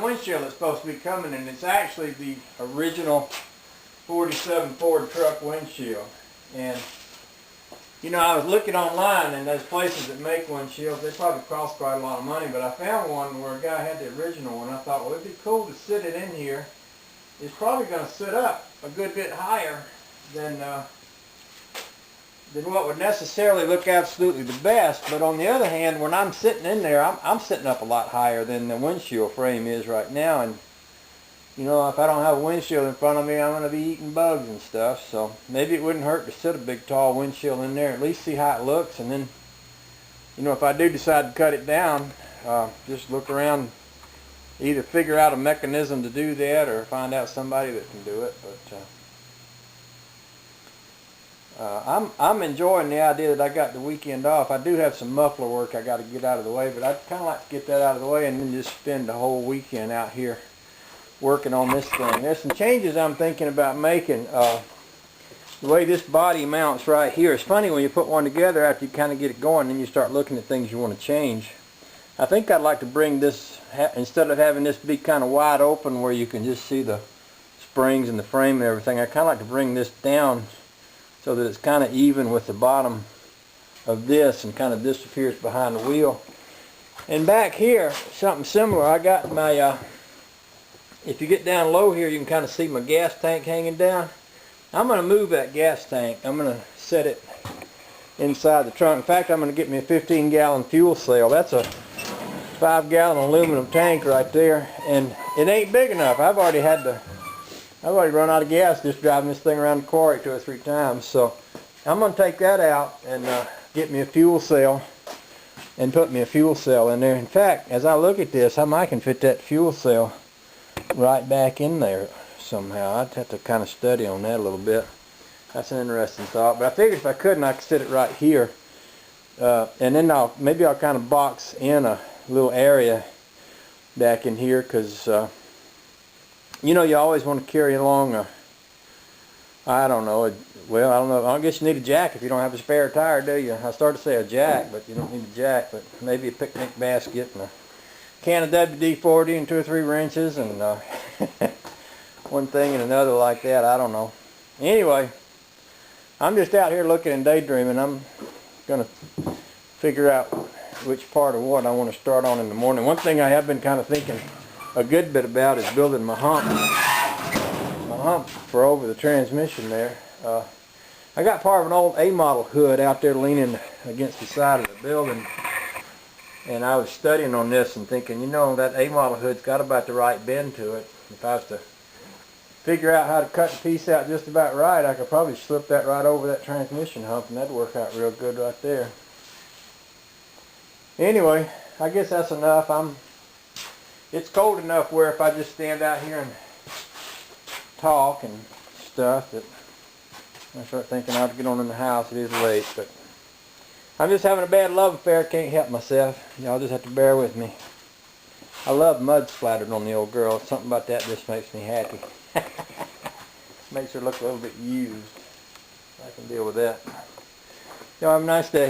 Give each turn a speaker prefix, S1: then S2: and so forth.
S1: windshield that's supposed to be coming, and it's actually the original 47 Ford truck windshield. And you know, I was looking online, and those places that make windshields, they probably cost quite a lot of money, but I found one where a guy had the original one. I thought, well, it'd be cool to sit it in here. It's probably going to sit up a good bit higher than what would necessarily look absolutely the best. But on the other hand, when I'm sitting in there, I'm sitting up a lot higher than the windshield frame is right now. And you know, if I don't have a windshield in front of me, I'm going to be eating bugs and stuff. So maybe it wouldn't hurt to sit a big tall windshield in there, at least see how it looks. And then, you know, if I do decide to cut it down, just look around, either figure out a mechanism to do that or find out somebody that can do it. But I'm enjoying the idea that I got the weekend off. I do have some muffler work I got to get out of the way, but I'd kind of like to get that out of the way and then just spend the whole weekend out here working on this thing. There's some changes I'm thinking about making. The way this body mounts right here, it's funny when you put one together after you kind of get it going, then you start looking at things you want to change. I think I'd like to bring this, instead of having this be kind of wide open where you can just see the springs and the frame and everything, I kind of like to bring this down so that it's kind of even with the bottom of this and kind of disappears behind the wheel. And back here, something similar. I got my if you get down low here, you can kind of see my gas tank hanging down. I'm going to move that gas tank. I'm going to set it inside the trunk. In fact, I'm going to get me a 15-gallon fuel cell. That's a 5-gallon aluminum tank right there, and it ain't big enough. I've already run out of gas just driving this thing around the quarry 2 or 3 times. So I'm going to take that out and get me a fuel cell and put me a fuel cell in there. In fact, as I look at this, I might can fit that fuel cell right back in there somehow. I'd have to kind of study on that a little bit. That's an interesting thought. But I figured if I couldn't, I could sit it right here. And then maybe I'll kind of box in a little area back in here, because you know, you always want to carry along I don't know, I guess you need a jack if you don't have a spare tire, do you? I started to say a jack, but you don't need a jack. But maybe a picnic basket and a can of WD-40 and 2 or 3 wrenches and one thing and another like that. I don't know. Anyway, I'm just out here looking and daydreaming. I'm going to figure out which part of what I want to start on in the morning. One thing I have been kind of thinking a good bit about is building my hump for over the transmission there. I got part of an old A model hood out there leaning against the side of the building. And I was studying on this and thinking, you know, that A model hood's got about the right bend to it. If I was to figure out how to cut the piece out just about right, I could probably slip that right over that transmission hump, and that'd work out real good right there. Anyway, I guess that's enough. It's cold enough where if I just stand out here and talk and stuff that I start thinking I ought to get on in the house. It is late, but I'm just having a bad love affair. Can't help myself. Y'all just have to bear with me. I love mud splattered on the old girl. Something about that just makes me happy. Makes her look a little bit used. I can deal with that. Y'all have a nice day.